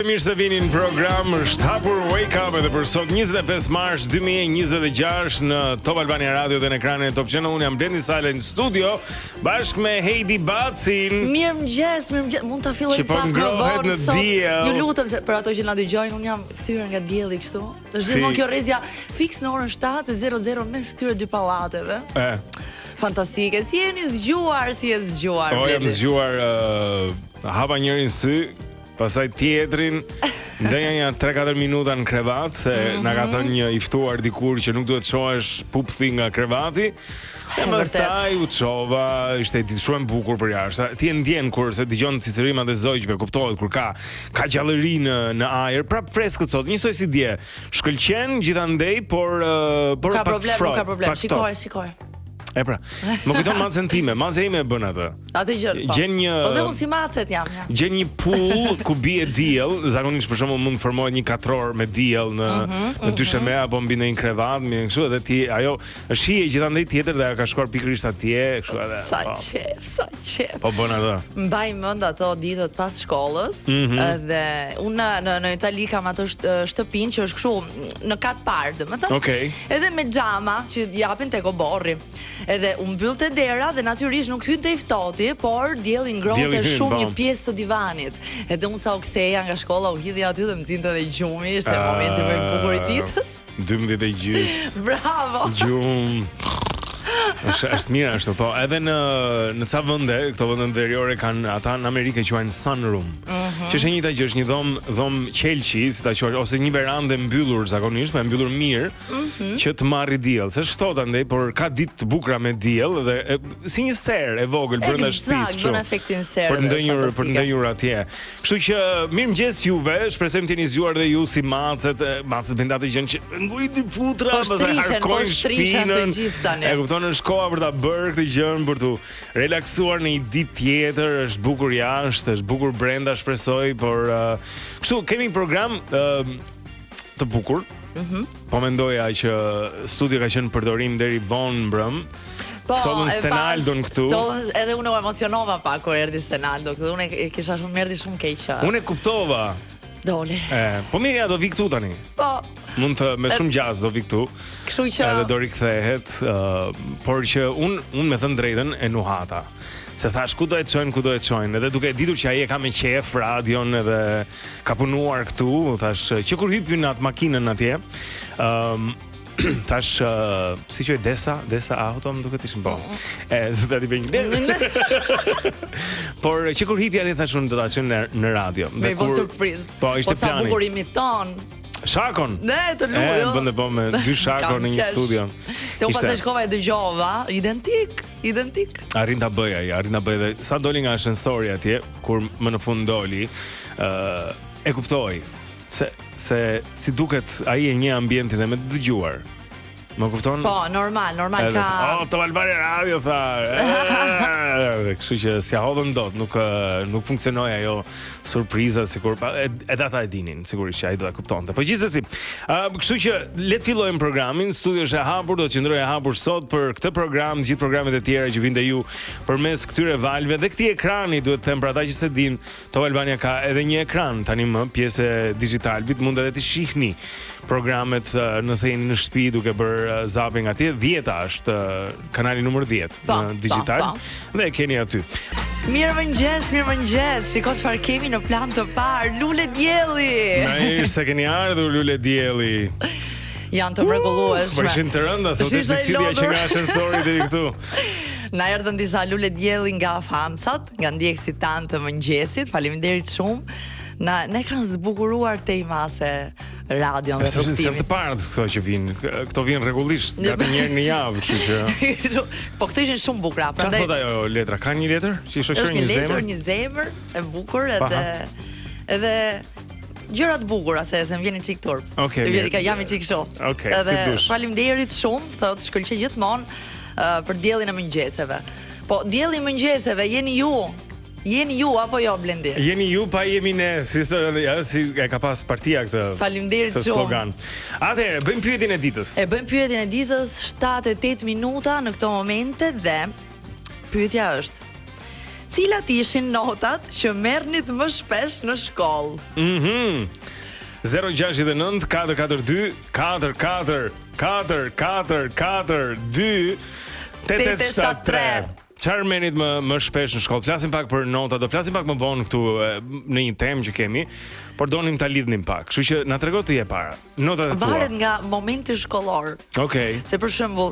mirë se vini në program. Është hapur Wake Up edhe për sot 25 mars 2026 në Top Albania Radio dhe në ekranin e Top Channel. Unë jam Blendi Sale në studio bashkë me Heidi Bacin. Mirëmëngjes. Mund ta filloj pak më vonë në diell. Ju lutem se për ato që na dëgjojnë, unë jam thyer nga dielli kështu. Është gjithmonë kjo rrezja fiks në orën 7:00 mes këtyre dy pallateve. Fantastike. Si jeni zgjuar, O, jam zgjuar, hapa njërin sy, pastaj tjetrin, ndenja një 3-4 minuta në krevat, se na ka thënë një i ftuar dikur që nuk duhet të shohesh pupthi nga krevati. E pastaj u çova, ishte ditë shumë e bukur për jashtë. Ti e ndjen kur se dëgjon cicërimat e zogjve, kuptohet kur ka gjallëri në ajër, prap freskët sot, njësoj si dje. Shkëlqen gjithandej, por ka problem, nuk ka problem. Shikoj. E pra, më kujton macën time, maca ime e bën atë. Atë gjë. Gjen një. Po dhe unë si macet jam. Gjen një pull ku bie diell, zakonisht për shembull mund të formohet një katror me diell në dysheme apo mbi një krevat, më kështu edhe ti ajo është shije gjithandej tjetër dhe ajo ka shkuar pikërisht atje, kështu edhe. Sa qef. Po bën atë. Mbaj mend ato ditët pas shkollës, dhe unë në Itali kam atë shtëpinë që është kështu në kat parë, domethënë. Okej. Edhe me xhama që japin tek oborri. Edhe u mbyllte dera dhe natyrisht nuk hynte i ftohti, por dielli ngrohte shumë një pjesë të divanit. Edhe unë sa u ktheja nga shkolla u hidhja aty dhe më zinte dhe gjumi, ishte momenti më i bukur i ditës. 12:30. Bravo. Gjum. Është mirë ashtu, po edhe në ca vende, këto vende veriore kanë ata në Amerikë quajnë sunroom. Që është një gjë, është një dhomë qelçi, si ta quash, ose një verandë mbyllur zakonisht, me mbyllur mirë, që të marrë diell. Se është ftohtë andaj, por ka ditë të bukura me diell dhe si një serë e vogël brenda shtëpisë kështu. Bën efektin serë. Për ndenjur atje. Kështu që mirëmëngjes juve, shpresojmë të jeni zgjuar dhe ju si macet bëjnë atë gjën që nguri dy futra, po shtrihen të gjithë tani. E kupton, është koha për ta bërë këtë gjën, për të relaksuar në një ditë tjetër, është bukur jashtë, është bukur brenda, shpresoj, por kështu kemi një program të bukur. Po mendoja që studio ka qenë përdorim deri vonë mbrëm. Sollën Stenaldon këtu. Edhe unë u emocionova pak kur erdhi Stenaldo këtu. Unë kisha erdhi shumë keq. Unë e kuptova. Doli. Po mirë, do vi këtu tani. Po. Mund të me shumë gjaz do vi këtu. Kështu që edhe do rikthehet, por që unë me thënë drejtën e nuhata. Se thash ku do e çojnë, edhe duke ditur që ai e ka me qef radion edhe ka punuar këtu, thash që kur hypin në atë makinën atje, thash si quhet Desa auto më duket ishin po. Zot aty bëj. Por që kur hypi atje thash unë do ta çoj në radio. Me një surprizë. Po ishte plani. Po sa bukur imiton. Shakon. Ne të luaj. Bënte po me dy shakon në një studio. Se u pastaj shkova e dëgjova, identik. Arrin ta bëj dhe sa doli nga ashensori atje, kur më në fund doli, e kuptoj se si duket ai e një ambientin e me të dëgjuar. Më kupton? Po, normal ka. Top Albania Radio tha. Kështu që s'ja hodhën dot, nuk funksionoi ajo surpriza sikur edhe ata e dinin, sigurisht që ai do ta kuptonte. Po gjithsesi, kështu që le të fillojmë programin. Studio është e hapur, do të qëndrojë e hapur sot për këtë program, gjithë programet e tjera që vijnë te ju përmes këtyre valve dhe këtij ekrani, duhet të them për ata që se din, Top Albania ka edhe një ekran tani më pjesë digital, mund edhe të shihni programet nëse jeni në shtëpi duke bërë zapping atje. 10 është kanali numër 10 në digital dhe e keni aty. Mirëmëngjes. Shiko çfarë kemi në plan të parë. Lule dielli. Mirë se keni ardhur Lule dielli. Janë të mrekullueshme. Po ishin të rënda, sot është sidja që nga ashensori deri këtu. Na erdhën disa lule dielli nga fansat, nga ndjekësit tanë të mëngjesit. Faleminderit shumë. Ne kanë zbukuruar temase radion dhe rrugtimin. Është të parët këto që vinë. Këto vinë rregullisht, gati një herë në javë, kështu që. Po këto ishin shumë bukura, prandaj. Çfarë thot ajo letra? Ka një letër? Që i shoqëron një zemër? Një zemër e bukur edhe gjëra të bukura se më vjen çik turp. Okej. Jam i çik kështu. Okej, si dush. Faleminderit shumë, thotë shkëlqej gjithmonë për diellin e mëngjeseve. Po dielli i mëngjeseve jeni ju. Jeni ju apo jo Blendi? Jeni ju pa jemi ne, si e ka pas partia këtë. Faleminderit shumë. Slogan. Atëherë, bëjmë pyetjen e ditës. Bëjmë pyetjen e ditës 7-8 minuta në këto momente dhe pyetja është: cilat ishin notat që merrnit më shpesh në shkollë? 069 442 44 442 873. Çfarë merrit më shpesh në shkollë? Flasim pak për nota, do flasim pak më vonë këtu në një temë që kemi, por donim ta lidhnim pak. Kështu që na trego ti e para. Notat e tua. Varet nga momenti shkollor. Okej. Se për shembull,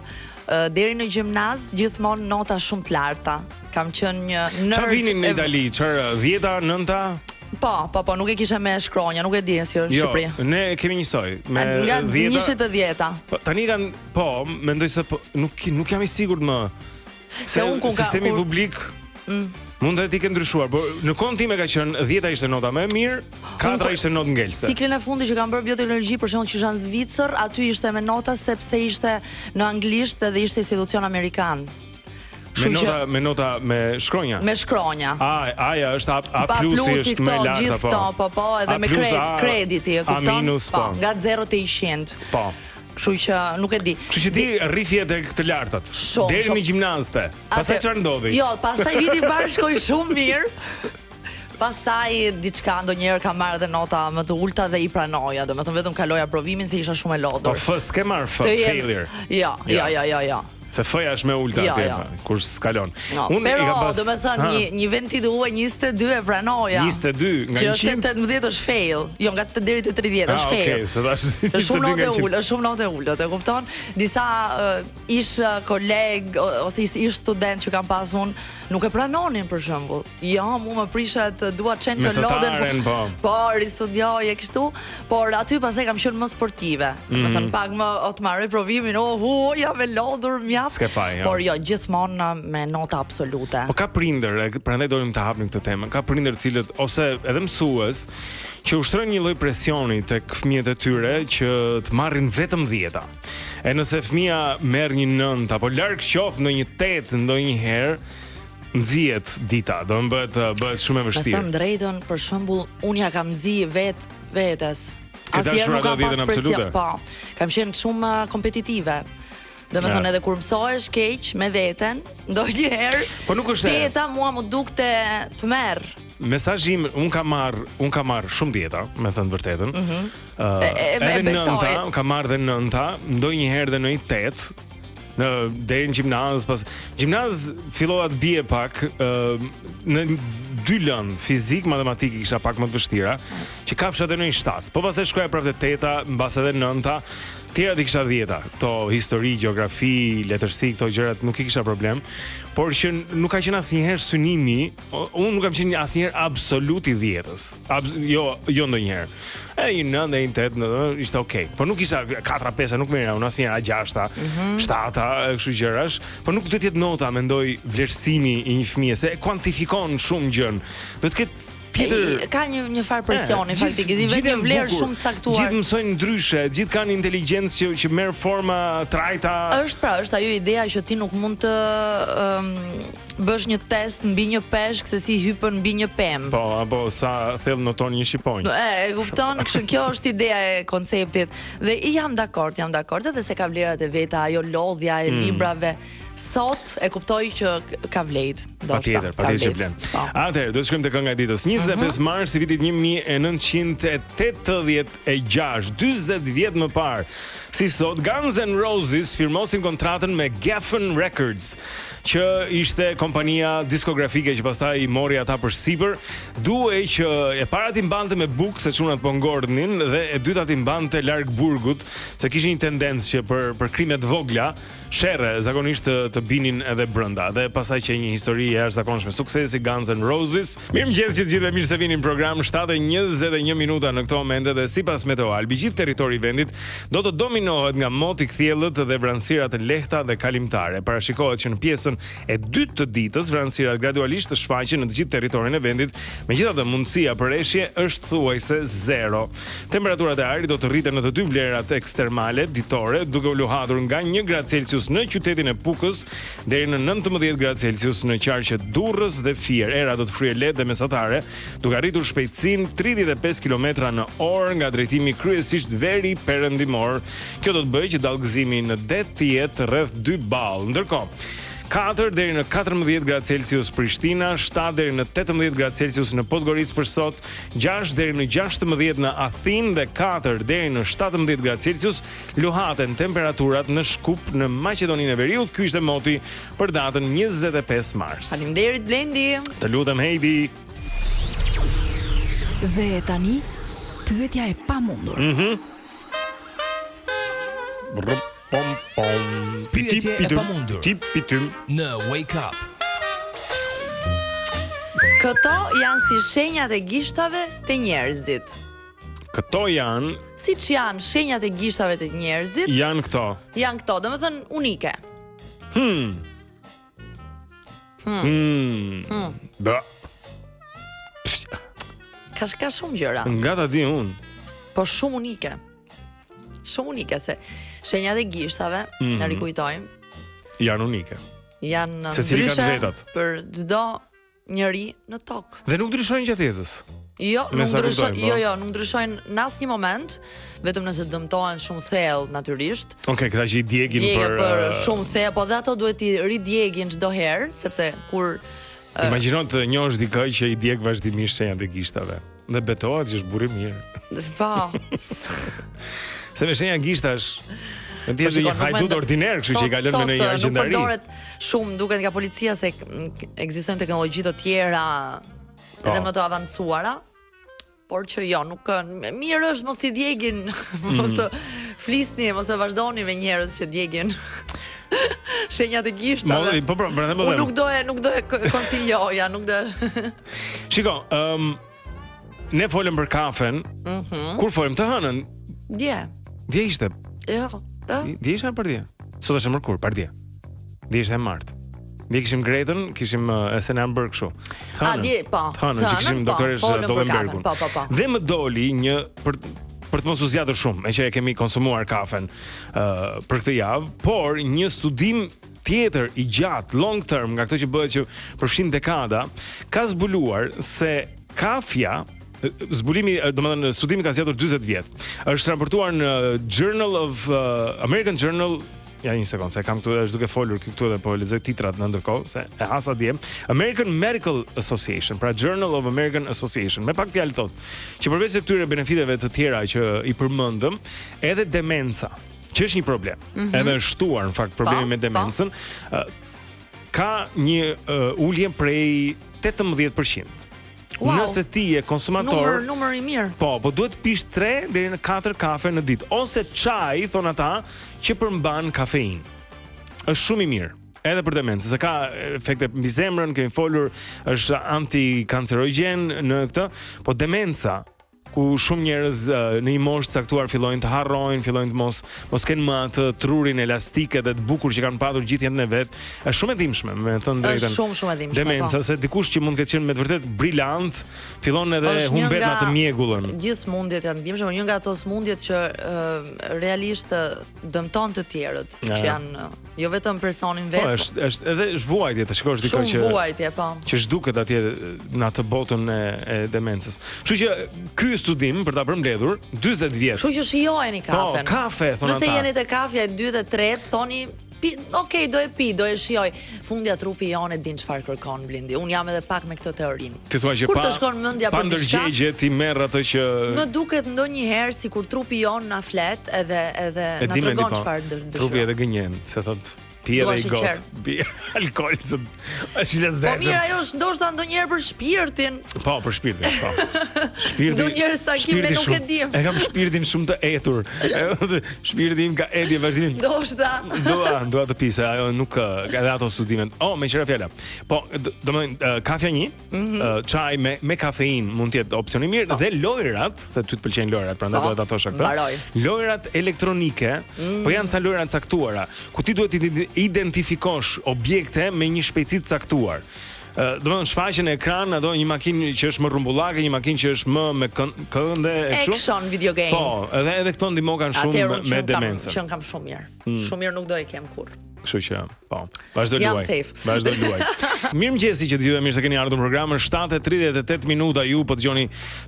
deri në gjimnaz gjithmonë nota shumë të larta. Kam qenë një nerd. Çfarë vinin në Itali? Çfarë 10-a, 9-a? Po, nuk e kisha me shkronja, nuk e di si është në Shqipëri. Jo, ne kemi njësoj me nga 10-a. Njëshet e 10-a. Tani kanë, mendoj se nuk jam I sigurt më. Se sistemi publik mund të ketë ndryshuar, por në kohën time ka qenë 10-a ishte nota më e mirë, 4-a ishte notë ngelsë. Ciklin e fundit që kam bërë bioteknologji, për shembull që janë në Zvicër, aty ishte me nota sepse ishte në anglisht dhe ishte institucion amerikan. Me nota me shkronja. Me shkronja. Aja është A+ është më lart apo. Po, edhe me krediti, e kupton? Po, nga 0 te 100. Po. Kështu që nuk e di. Kështu që ti rrifje tek të lartat. Deri në gjimnazte. Pastaj çfarë ndodhi? Jo, pastaj viti parë shkoi shumë mirë. Pastaj diçka ndonjëherë kam marrë edhe nota më të ulta dhe I pranoja, domethënë vetëm kaloja provimin se isha shumë e lodhur. Po s'ke marrë failure. Jo. Se fëja është me ulta kur s'kalon. Pero, do me thënë, një vend ti duhe 22 e pranoja. 22 nga 100? Që është 18 është fail. Jo, nga 8 deri te 30 është fail. Okej, se tash 22 shumë nga 100. Shumë notë e ulët, e kupton? Disa ish koleg ose ish student që kam pasun nuk e pranonin për shembull. Jo, mu më prishet dua çent të lodhen. Po, ristudioj e kështu, por aty pastaj kam qenë më sportive. Do të thënë pak më të marrë provimin, jam e lodhur por jo, gjithmonë me nota absolute. Po ka prindër, prandaj donim të hapnim këtë temë. Ka prindër të cilët ose edhe mësues që ushtrojnë një lloj presioni tek fëmijët e tyre që të marrin vetëm 10-a. E nëse fëmia merr një 9 apo larg qoftë në një 8 ndonjëherë, nxihet dita, do të bëhet shumë e vështirë. Me thënë drejtën, për shembull, unë ja kam nxjerr vetes. Asnjëherë nuk kam pas presion. Po, kam qenë shumë kompetitive. Dhe me thënë edhe kur mësohesh keq me veten, ndonjëherë teta mua më dukte të merr. Mesazhi im, un kam marr shumë 10-a, me thënë vërtetën. Edhe 9-a, kam marr dhe 9-a, ndonjëherë dhe në 8. Deri në gjimnaz, pas gjimnaz fillova të bie pak në 2 lëndë, fizik, matematik kisha pak më të vështira, që kapsha edhe në 7. Po pastaj shkoja prapë te 8-a, mbas edhe 9-a. Tjerat I kisha 10-a, këto histori, gjeografi, letërsi, këto gjërat nuk I kisha problem, por që nuk ka qenë asnjëherë synimi, unë nuk kam qenë asnjëherë absolut I 10-s. Jo ndonjëherë. Një 9 e një 8, ishte okay. Por nuk isha 4-5, nuk merra unë asnjëherë 6-a, 7-a, kështu gjërash, por nuk do të jetë nota, mendoj, vlerësimi I një fëmie, se kuantifikon shumë gjën. Do të ketë ka një farë presioni faktikisht, vetë një vlerë shumë të caktuar. Gjithë mësojnë ndryshe, gjithë kanë inteligjencë që merr forma trajta. Është ajo ideja që ti nuk mund të bësh një test mbi një peshk se si hypën mbi një pemë. Po, apo sa thellë noton një shqiponjë. E kupton, kështu kjo është ideja e konceptit. Dhe jam dakord, edhe se ka vlerat e veta, ajo lodhja e librave. Sot e kuptoj që ka vlejt. Patjetër që vlen. Atëherë, do të shkojmë te kënga e ditës. 25 mars I vitit 1986, 40 vjet më parë. Si sot, Guns N' Roses firmosin kontratën me Geffen Records, që ishte kompania diskografike që pastaj I mori ata për sipër, duhej që e para ti mbante me buk se çunat po ngordnin dhe e dyta ti mbante larg burgut, se kishin një tendencë që për krime të vogla, sherrë zakonisht të binin edhe brenda. Dhe pastaj që një histori e jashtëzakonshme suksesi Guns N' Roses. Mirëmëngjes që të gjithëve, mirë se vini në program. 7:21 minuta në këtë moment dhe sipas Meteo Albi, gjithë territori I vendit do të dominohet nga moti I kthjellët dhe vranësirat e lehta dhe kalimtare. Parashikohet që në pjesën e dytë të ditës vranësirat gradualisht të shfaqen në të gjithë territorin e vendit, megjithatë mundësia për reshje është thuajse 0. Temperaturat e ajrit do të rriten në të dy vlerat ekstermale ditore, duke u luhatur nga 1 gradë Celsius në qytetin e Pukës deri në 19 gradë Celsius në qarqet Durrës dhe Fier. Era do të fryejë lehtë dhe mesatare, duke arritur shpejtësinë 35 km/h nga drejtimi kryesisht veri perëndimor. Kjo do të bëjë që dallgëzimi në det të jetë rreth 2 ball. Ndërkohë, 4 deri në 14 gradë Celsius Prishtina, 7 deri në 18 gradë Celsius në Podgoricë për sot, 6 deri në 16 në Athinë dhe 4 deri në 17 gradë Celsius luhaten temperaturat në Shkup në Maqedoninë e Veriut. Ky ishte moti për datën 25 mars. Faleminderit Blendi. Të lutem Heidi. Dhe tani pyetja e pamundur. Pyetje e pamundur në Wake Up. Këto janë si shenjat e gishtave të njerëzit. Këto janë, Siç janë shenjat e gishtave të njerëzit, janë këto. janë këto, domethënë unike. Da. Ka shumë gjëra, Nga ta di unë. po shumë unike. Shumë unike se shenjat e gishtave, na rikujtojmë, Janë unike. janë Secili ka ndryshe vetat. për çdo njeri në tokë. Dhe nuk ndryshojnë gjatë jetës. Jo, Me nuk sa ndryshojnë, kuptojmë, po. nuk ndryshojnë në asnjë moment, vetëm nëse dëmtohen shumë thellë natyrisht. Okej, këta që i djegin Për shumë thellë, po dhe ato duhet i ridjegin çdo herë, sepse kur Imagjino të njohësh dikë që i djeg vazhdimisht shenjat e gishtave. Dhe betohet që është burr i mirë. po, Se me shenja gishtash, në Po tjetë shikon, një nuk hajdut mendo- ordiner, kështu që i ka lënë me në një Sot, agjendari. Nuk përdoret shumë, duket nga policia se ekzistojnë teknologji të tjera edhe më të avancuara. Por që jo, nuk mirë është mos t'i djegin, mos të flisni, mos të vazhdoni me njerëz që djegin shenjat e gishtave. Po, prandaj po Unë them. nuk do e konsiljoja, nuk do. Shiko, ne folëm për kafen. Kur folëm të hënën, Dje. dje ishte. Jo. Dje ishte për dje. Sot është mërkur, për dje. Dje ishte e martë. Dje kishim Gretën, kishim SNM bërë kështu. Dje, po. Të hënën, që kishim doktoresh folëm për Dollenbergun. kafen, po. Dhe më doli një për të mos u zgjatur shumë, e që e kemi konsumuar kafen për këtë javë, por një studim tjetër i gjatë, long term, nga këto që bëhet që përfshin dekada, ka zbuluar se kafja zbulimi, domethënë studimi ka zgjatur 40 vjet. Është raportuar në American Journal. Ja një sekond, se kam këtu, është duke folur këtu edhe po lexoj titrat në ndërkohë, se e hasa dje. American Medical Association, pra Journal of American Association, me pak fjalë thotë që përveç se këtyre benefiteve të tjera që i përmendëm, edhe demenca, që është një problem. Edhe është shtuar në fakt problemi me demencën, ka një ulje prej 18%. Wow. Nëse ti je konsumator, Numër i mirë. po duhet pish 3 deri në 4 kafe në ditë, ose çaj, thon ata, që përmban kafeinë. Është shumë i mirë, edhe për demencë, se ka efekte mbi zemrën, kemi folur, është antikancerogjen në këtë, po demenca, ku shumë njerëz në një moshë caktuar fillojnë të harrojnë, fillojnë të mos kenë më atë trurin elastike dhe të bukur që kanë patur gjithë jetën e vet. Është shumë e dhimbshme, me thënë drejtën. Është shumë e dhimbshme. Demenca, se dikush që mund të ketë qenë me të vërtet brillant, fillon edhe humbet në atë mjegullën. Gjithë smundjet janë dhimbshme, por një nga ato smundjet që realisht dëmton të tjerët, që janë jo vetëm personin vet. Po, është vuajtje të shikosh dikë që Shumë vuajtje, po. Që zhduket atje në atë botën e demencës. Kështu që ky studim për ta përmbledhur 40 vjet. Kështu që shijojeni kafen. Po, kafe thonë ata. Nëse jeni te kafja e dytë e tretë, thoni okej, do e pi, do e shijoj. Fundja trupi jon e din çfarë kërkon Blendi. Un jam edhe pak me këtë teorinë. Ti thua që kur të shkon mendja për diçka, ndërgjegje ti merr atë që më duket ndonjëherë sikur trupi jon na flet edhe na tregon çfarë dëshiron. Trupi edhe gënjen, se thot pi edhe i got, pi alkool, është lezetshëm. Po mirë, ajo është ndoshta ndonjëherë për shpirtin. Po, për shpirtin, po. Shpirti. Ndonjëherë takime nuk e dim. E kam shpirtin shumë të etur. Shpirti im ka etje vazhdimisht. Ndoshta. Dua të pise, ajo nuk edhe ato studimet. Me qira fjala. Po, domethënë kafja 1, çaj me kafeinë mund të jetë opsion i mirë dhe lojrat, se ty të pëlqejnë lojrat, prandaj do ta thosha këtë. Lojrat elektronike, po janë ca lojra të caktuara, ku ti duhet të identifikosh objekte me një shpejtësi të caktuar. Domethënë shfaqen në ekran ato një makinë që është më rrumbullake, një makinë që është më me këndë e kështu. Action video games. Po, edhe këto ndihmokan shumë me demencën. Që kam shumë mirë. Shumë mirë nuk do e kem kurrë. Kështu që, po, vazhdo luaj. Jam safe. Vazhdo luaj. Mirëmëngjesi që të gjithëve, mirë se keni ardhur në programin 7:38 minuta. Ju po dëgjoni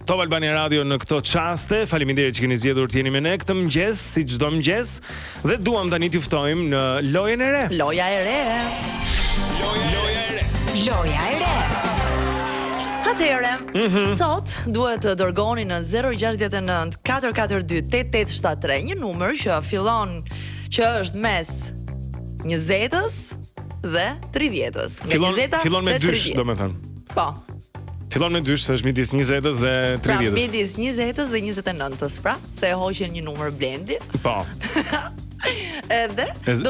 Top Albania Radio në këto çaste. Faleminderit që keni zgjedhur të jeni me ne këtë mëngjes, si çdo mëngjes, dhe duam tani t'ju ftojmë në lojën e re. Loja e re. Loja e re. Atëherë, sot duhet të dërgoni në 069 442 8873 një numër që fillon që është mes 20-s dhe 30-s. Fillon me 2, domethënë. Po. Fillon me 2, se është midis 20-s dhe 30-s. Pra, midis 20-s dhe 29-s, pra, se e hoqen një numër Blendi. Po. Edhe do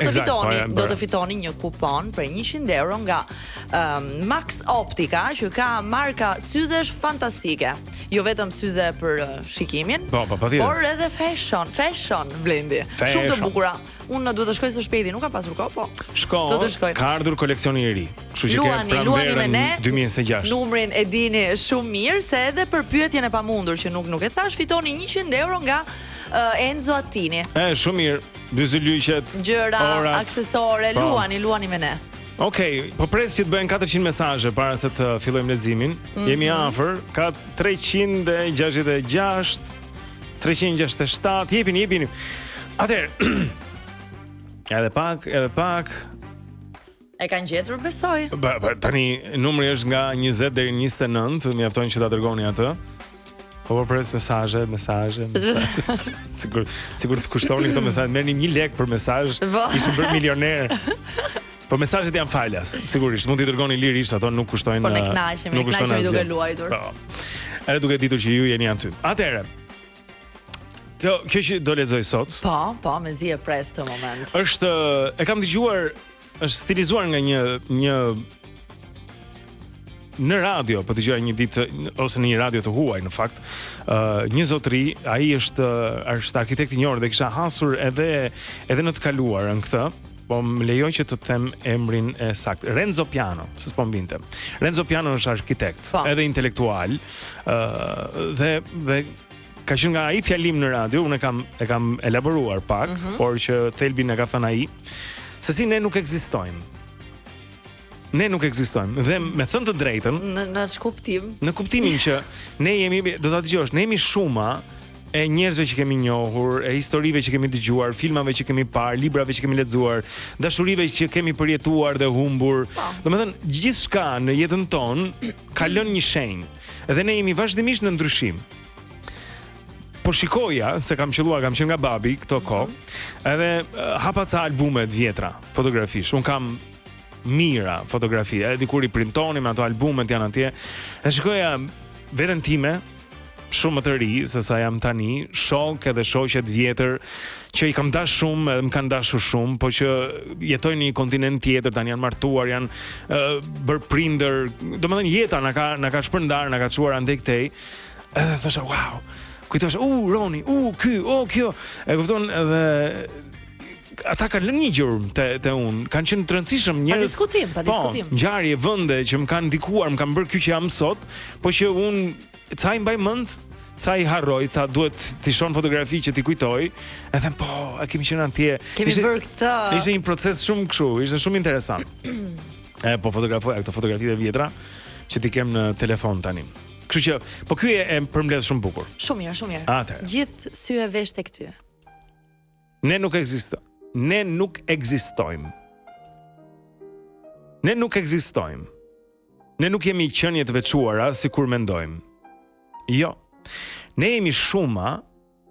të fitoni një kupon për 100 euro nga Max Optica, që ka marka syzesh fantastike. Jo vetëm syze për shikimin, por edhe fashion Blendi. Shumë të bukura. Unë duhet të shkoj së shpejti, nuk ka pasur kohë, po. Do të shkoj. Ka ardhur koleksioni i ri. Kështu që ke pranverën 2026. Numrin e dini shumë mirë, se edhe për pyetjen e pamundur që nuk e thash, fitoni 100 euro nga Enzo Attini. Shumë mirë. Byzylyqet, gjëra, aksesore, luani me ne. Okej, po pres që të bëhen 400 mesazhe para se të fillojmë leximin. Jemi afër, ka 366, 367, jepini. Atëherë, edhe pak. E kanë gjetur, besoj. Tani numri është nga 20 deri në 29, mjafton që ta dërgoni atë. Po pres mesazhe. Sigur të kushtoni këto mesazhe, merrni 1 lekë për mesazh, ishim bërë milioner. Po mesazhet janë falas, sigurisht. Mund t'i dërgoni lirisht, ato nuk kushtojnë. Po ne kënaqemi duke luajtur. Po. Edhe duke ditur që ju jeni aty. Atëherë. Kjo që do lexoj sot. Po, mezi e pres të moment. E kam dëgjuar, është stilizuar nga një në radio, po dëgjoj një ditë ose në një radio të huaj në fakt, një zotëri, ai është arkitekt i njohur dhe kisha hasur edhe në të kaluarën këtë, po më lejoj që të them emrin e saktë. Renzo Piano, se s'po mbinte. Renzo Piano është arkitekt, edhe intelektual, dhe ka qenë nga ai fjalim në radio, unë e kam elaboruar pak, por që thelbin e ka thënë ai, se si ne nuk ekzistojmë. Dhe me thënë të drejtën, në kuptim. Në kuptimin që ne jemi, do ta dëgjosh, ne jemi shuma e njerëzve që kemi njohur, e historive që kemi dëgjuar, filmave që kemi parë, librave që kemi lexuar, dashurive që kemi përjetuar dhe humbur. Domethënë, gjithçka në jetën tonë ka lënë një shenjë, dhe ne jemi vazhdimisht në ndryshim. Po shikoja, se kam qenë nga babi këto kohë, edhe hapa ca albume të vjetra fotografish. Un kam mira fotografi, edhe dikur i printonim ato albumet janë atje. E shikoja veten time shumë më të ri se sa jam tani, shok edhe shoqe të vjetër që i kam dashur shumë, edhe më kanë dashur shumë, po që jetojnë në një kontinent tjetër, tani janë martuar, janë bërë prindër. Domethënë jeta na ka shpërndar, na ka çuar andej këtej. Edhe thosha, wow. Kujtosh, Roni, kjo. E kupton, edhe ata kanë lënë një gjurmë te unë, kanë qenë të rëndësishëm njerëz. Pa diskutim. Po, ngjarje, vende që më kanë ndikuar, më kanë bërë ky që jam sot, po që unë ca i mbaj mend, ca i harroj, ca duhet t'i shoh fotografi që t'i kujtoj, e them po, a kemi qenë atje. Kemi bërë këtë. Ishte një proces shumë kështu, ishte shumë interesant. Po fotografoja këto fotografitë e vjetra që t'i kem në telefon tani. Kështu që, po ky e përmbledh shumë bukur. Shumë mirë. Gjithë sy e vesh tek ty. Ne nuk ekzistojmë. Ne nuk jemi qenie të veçuara sikur mendojmë. Jo. Ne jemi shuma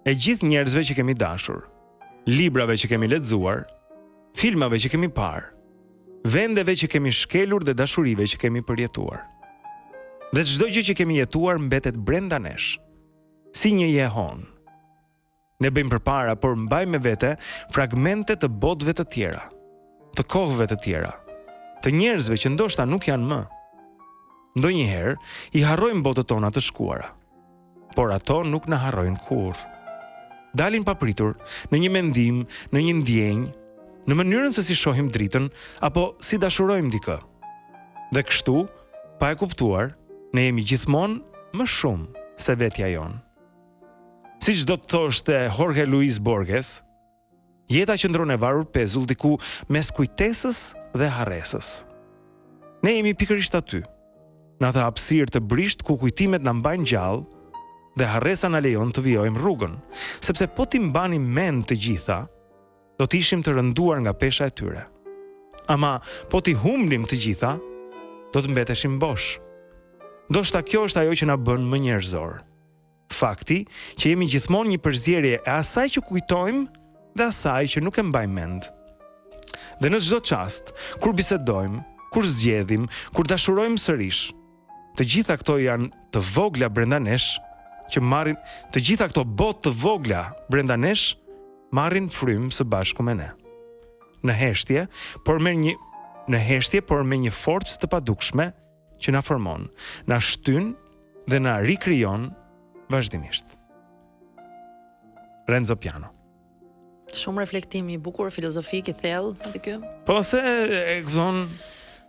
e gjithë njerëzve që kemi dashur, librave që kemi lexuar, filmave që kemi parë, vendeve që kemi shkelur dhe dashurive që kemi përjetuar. Dhe çdo gjë që kemi jetuar mbetet brenda nesh, si një jehon. Ne bëjmë përpara, por mbajmë me vete fragmente të botëve të tjera, të kohëve të tjera, të njerëzve që ndoshta nuk janë më. Ndonjëherë i harrojmë botët tona të shkuara, por ato nuk na harrojnë kurrë. Dalin papritur në një mendim, në një ndjenjë, në mënyrën se si shohim dritën apo si dashurojmë dikë. Dhe kështu, pa e kuptuar, ne jemi gjithmonë më shumë se vetja jonë. Siç do të thoshte Jorge Luis Borges, jeta qëndron e varur pezull diku mes kujtesës dhe harresës. Ne jemi pikërisht aty, në atë hapësirë të brisht ku kujtimet na mbajnë gjallë dhe harresa na lejon të vijojmë rrugën, sepse po t'i mbanim mend të gjitha, do të ishim të rënduar nga pesha e tyre. ama po t'i humbnim të gjitha, do të mbeteshim bosh. Ndoshta kjo është ajo që na bën më njerëzor. Fakti që jemi gjithmonë një përzierje e asaj që kujtojmë dhe asaj që nuk e mbajmë mend. Dhe në çdo çast, kur bisedojmë, kur zgjedhim, kur dashurojmë sërish, të gjitha këto janë të vogla brenda nesh që marrin, të gjitha këto botë të vogla brenda nesh marrin frymë së bashku me ne. Në heshtje, por me një forcë të padukshme që na formon, na shtyn dhe na rikrijon vazhdimisht. Renzo Piano. Shumë reflektim i bukur, filozofik i thellë aty ky. Po se e kupton,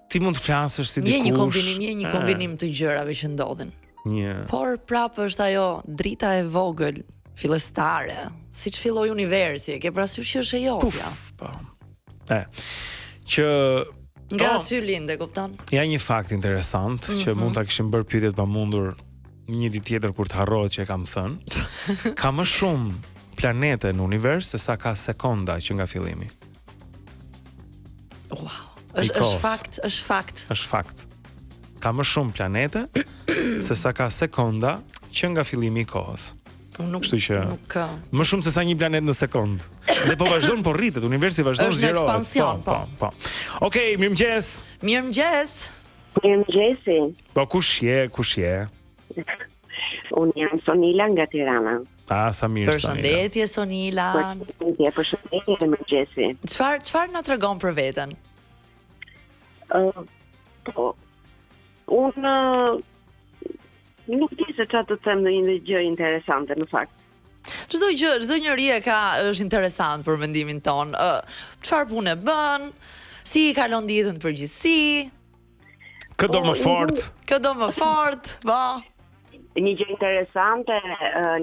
ti mund të flasësh si dikush. Një kombinim të gjërave që ndodhin. Një. Por prapë është ajo drita e vogël, fillestare, siç filloi universi, ke parasysh që është e jotja. Po. Që nga aty linde, kupton? Ja një fakt interesant që mund ta kishim bërë pyetje të pamundur një ditë tjetër kur të harrohet që e kam thënë. Ka më shumë planete në univers se sa ka sekonda që nga fillimi. Wow. Është fakt. Ka më shumë planete se sa ka sekonda që nga fillimi i kohës. Kështu që më shumë se sa një planet në sekond. Dhe po vazhdon, po rritet, universi vazhdon zgjerohet. Është në ekspansion, po. Okej, mirëmëngjes. Mirëmëngjesi. Po kush je? Unë jam Sonila nga Tirana. Sa mirë. Përshëndetje Sonila. Përshëndetje mirëmëngjesi. Çfarë na tregon për veten? Unë nuk di se çfarë të them në një gjë interesante në fakt. Çdo njeri është interesant për mendimin ton. Çfarë pune bën? Si i kalon ditën në përgjithësi? Këdo më fort, po. Një gjë interesante,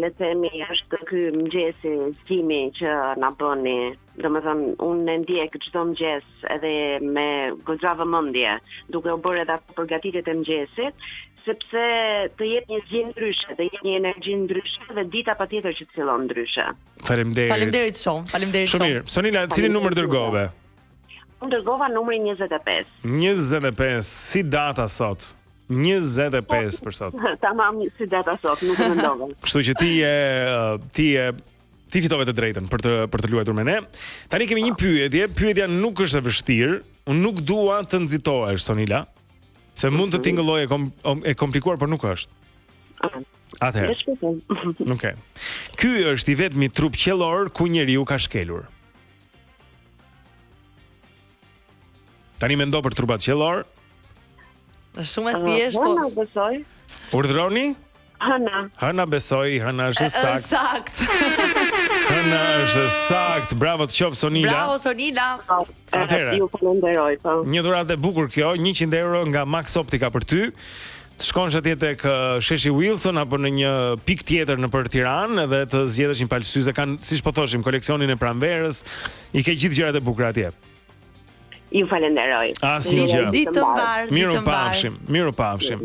le të themi, është ky mëngjesi zgjimi që na bëni. Domethënë, unë e ndjek çdo mëngjes edhe me goxha vëmendje, duke u bërë edhe përgatitjet e mëngjesit, sepse të jep një zgjim ndryshe, të jep një energji ndryshe dhe dita patjetër që të fillon ndryshe. Faleminderit shumë. Shumë mirë. Sonila, cili numër dërgove? Unë dërgova numrin 25. 25, si data sot? 25 për sot. Tamam, si data sot, nuk e mendova. Kështu që ti fitove të drejtën për të luajtur me ne. Tani kemi një pyetje. Pyetja nuk është e vështirë. Unë nuk dua të nxitohesh, Sonila, se mund të tingëlloj e komplikuar, por nuk është. Atëherë. Okej. Ky është i vetmi trup qiellor ku njeriu ka shkelur. Tani mendo për trupat qiellor. Është shumë e thjeshtë, po. Hëna besoj. Urdhroni? Hëna besoj, Hëna është sakt. Hëna është sakt. Bravo të qoftë Sonila. Bravo Sonila. Atëherë. Ju falenderoj, po. Një dhuratë e bukur kjo, 100 euro nga Max Optica për ty. Të shkonsh atje tek Sheshi Wilson apo në një pikë tjetër nëpër Tiranë dhe të zgjedhësh një palë syze. Kanë, siç po thoshim, koleksionin e pranverës. I ke gjithë gjërat e bukura atje. Ju falenderoj. Asnjë. Ditë të mbarë. Miru pafshim.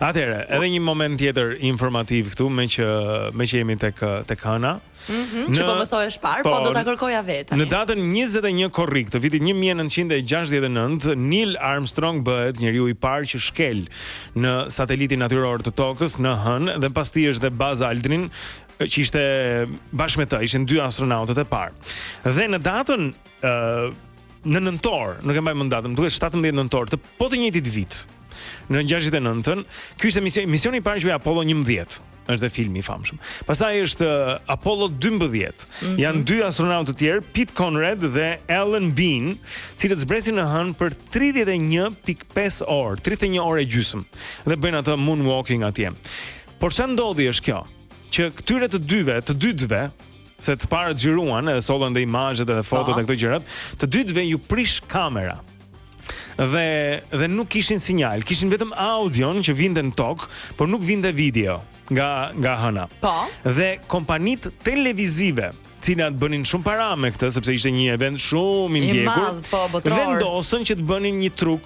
Atëherë, edhe një moment tjetër informativ këtu me që jemi tek Hëna. Që po më thosh parë, po do ta kërkoja vetë. Në datën 21 korrik të vitit 1969, Neil Armstrong bëhet njeriu i parë që shkel në satelitin natyror të Tokës në Hënë dhe pastaj është dhe Buzz Aldrin që ishte bashkë me të, ishin 2 astronautët e parë. Dhe në datën në nëntor, nuk e mbaj mend datën, duhet 17 nëntor të po të njëjtit vit. Në 69-ën, ky ishte misioni i parë që Apollo 11. Është dhe filmi i famshëm. Pastaj është Apollo 12. Janë 2 astronautë të tjerë, Pete Conrad dhe Alan Bean, cilët zbresin në Hënë për 31.5 orë, 31 orë e gjysmë, dhe bëjnë atë moonwalking atje. Por çfarë ndodhi është kjo, që këtyre të dytëve, se të parët xhiruan, e sollën dhe imazhet dhe fotot e këto gjërat, të dytëve ju prish kamera. Dhe nuk kishin sinjal, kishin vetëm audion që vinte në tokë, por nuk vinte video nga Hëna. Dhe kompanitë televizive, cilat bënin shumë para me këtë, sepse ishte një event shumë i ndjekur, vendosën që të bënin një truk,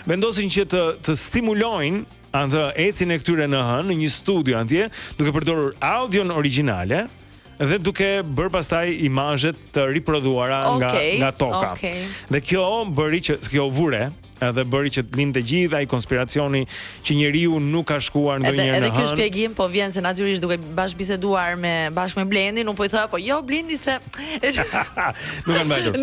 vendosin që të stimulojnë atë ecjen e këtyre në Hënë, në një studio atje, duke përdorur audion origjinale dhe duke bërë pastaj imazhe të riprodhuara nga toka. Dhe kjo kjo vure edhe bëri që të lindte gjithë ai konspiracioni që njeriu nuk ka shkuar ndonjëherë në hënë. Edhe ky shpjegim po vjen se natyrisht duke bashkëbiseduar bashkë me Blendi, nuk po i thoya po jo Blendi se nuk kanë mbajtur.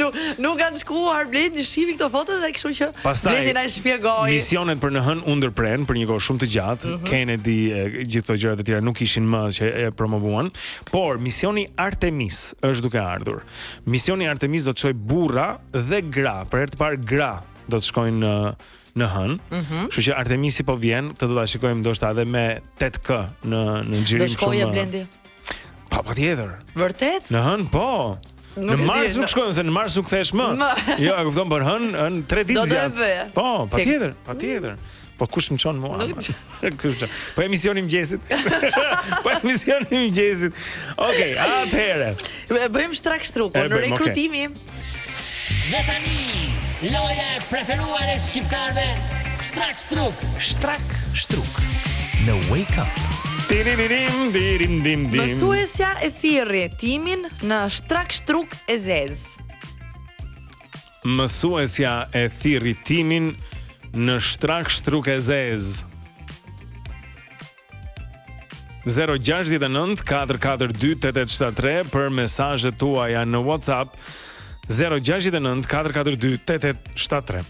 Nuk kanë shkuar Blendi, shivi këto foto dhe kështu që Blendi na shpjegoi. Misionet për në hënë u ndërpren për një kohë shumë të gjatë. Kennedy, gjithë këto gjërat e tjera nuk ishin më që e promovuan, por misioni Artemis është duke ardhur. Misioni Artemis do të çojë burra dhe gra, për herë të parë gra do të shkojnë në hënë. Kështu që Artemisi po vjen, këtë do ta shikojmë ndoshta edhe me 8K në xhirim shumë. Do shkojë Blendi. Patjetër. Vërtet? Në hënë po. Në Mars nuk shkojmë se në Mars nuk kthesh më. Jo, e kupton, por hënë 3 ditë gjatë. Po, patjetër. Po kush më çon mua? Po emisioni mëngjesit. Okej, atëherë. Bëjmë shtrak-shtrukun në rekrutimin. Dhe tani, loja e preferuar e shqiptarëve, Shtrak-shtruk në Wake Up. Mësuesja e thirrri Timin në Shtrak-shtruk e zez. Mësuesja e thirrri Timin në Shtrak-shtruk e zez. 069 442 8873 për mesazhet tuaja në WhatsApp. 069 442 8873.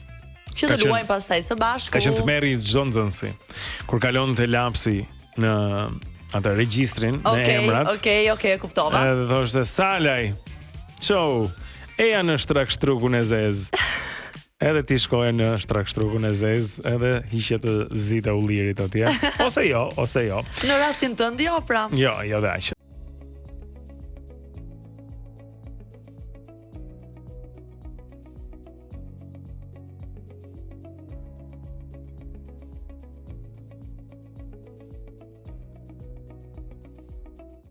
Që të luajmë pastaj së bashku. Ka qenë të merri çdo nxënësi kur kalonte lapsi në atë regjistrin në emrat. Okej, e kuptova. Edhe thoshte Salaj. Çau. Eja në Shtrak-shtrukun e zez. Edhe ti shkoje në Shtrak-shtrukun e zez, edhe hiqe të zita ullirit atje. Ose jo. Në rastin tënd jo, pra. Jo, dhe aq.